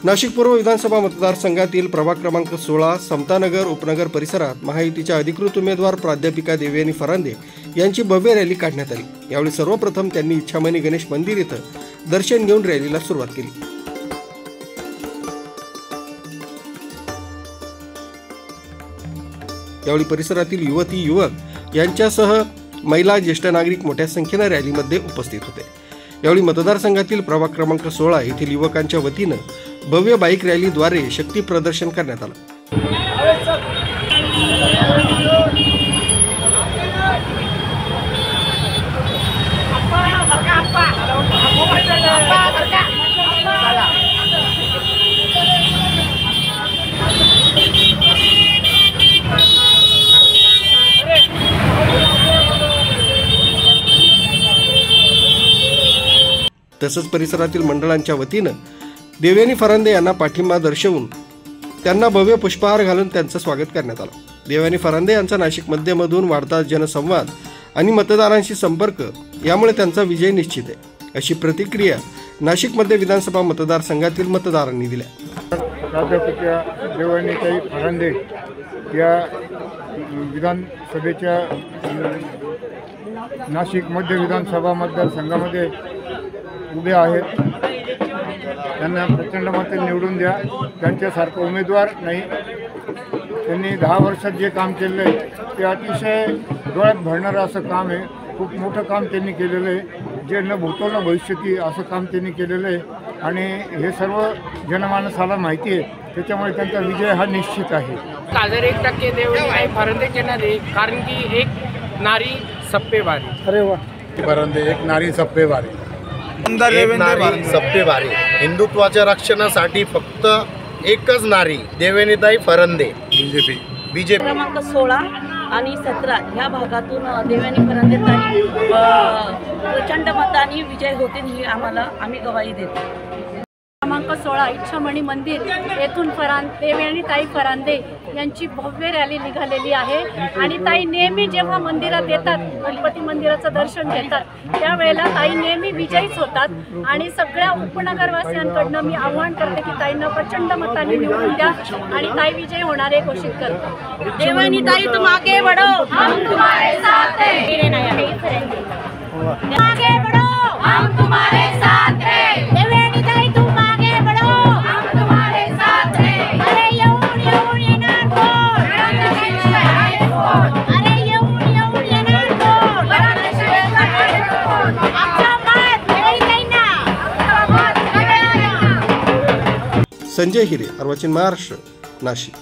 नाशिक पूर्व विधानसभा मतदारसंघातील प्रभाग क्रमांक 16 समतानगर उपनगर परिसरात महायुतीच्या अधिकृत उमेदवार प्राध्यापिका देवयानी फरांदे यांची भव्य रॅली काढण्यात आली। यावेळी सर्वप्रथम त्यांनी इच्छामणी गणेश मंदिर येथे दर्शन घेऊन रॅलीला सुरुवात केली। यावेळी परिसरातील युवती युवक यांच्यासह महिला ज्येष्ठ नागरिक मोठ्या संख्येने रॅलीमध्ये उपस्थित होते। यावेळी मतदारसंघातील प्रभाग क्रमांक 16 येथील युवकांच्या वतीने भव्य बाईक रॅलीद्वारे शक्ती प्रदर्शन करण्यात आलं। तसंच परिसरातील मंडळांच्या वतीने देवयानी फरांदे यांना पाठिंबा दर्शवून त्यांना भव्य पुष्पहार घालून त्यांचं स्वागत करण्यात आलं। देवयानी फरांदे यांचा नाशिक मध्यमधून वाढता जनसंवाद आणि मतदारांशी संपर्क यामुळे त्यांचा विजय निश्चित आहे, अशी प्रतिक्रिया नाशिक मध्य विधानसभा मतदारसंघातील मतदारांनी दिल्या। प्राध्यापिका देवयानी फरांदे या विधानसभेच्या नाशिक मध्य विधानसभा मतदारसंघामध्ये उभे आहेत। त्यांना प्रचंड मते निवडून द्या। त्यांच्यासारखा उमेदवार नाही। त्यांनी 10 वर्षात जे काम केलं आहे ते अतिशय डोळ्यात भरणारं असं काम आहे। खूप मोठं काम त्यांनी केलेलं आहे, जे न भूतो न भविष्यती असं काम त्यांनी केलेलं आहे आणि हे सर्व जनमानसाला माहिती आहे। त्याच्यामुळे त्यांचा विजय हा निश्चित आहे। 1% देवयानी फरांदे येणारे, कारण की एक नारी सप्पेवारी। अरे वा, फरांदे एक नारी सप्पेवारी, नारी सप्पेवारी। हिंदुत्वाच्या रक्षणासाठी फक्त एकच नारी देवयानीताई फरांदे। बीजेपी क्रमांक 16 आणि 17 ह्या भागातून देवयानी फरांदे ताई प्रचंड मतांनी विजय होतील ही आम्ही गवाही देतो। क्रमांक 16 इच्छामणी मंदिर येथून देवयानी ताई फरांदे यांची भव्य रॅली निघालेली आहे आणि ताई नेहमी जेव्हा मंदिरात येतात, गणपती मंदिराचं दर्शन घेतात, त्यावेळेला ताई नेहमी विजयीच होतात आणि सगळ्या उपनगरवासियांकडनं मी आव्हान करते की ताईंना प्रचंड मतांनी निवडून द्या आणि ताई विजयी होणारे घोषित करतो। देवयानी ताई तुम आगे बढ़ो, हम तुम्हारे साथ हैं। आगे बढ़ो, हम तुम्हारे साथ हैं। देवयानी ताई तुम आगे बढ़ो, हम तुम्हारे साथ हैं। अरे येऊन येणार कोण, अरे येऊन येणार कोण, आमचा मत देवयानीताईंना। संजय हिरे, अर्वाचीन महाराष्ट्र, नाशिक।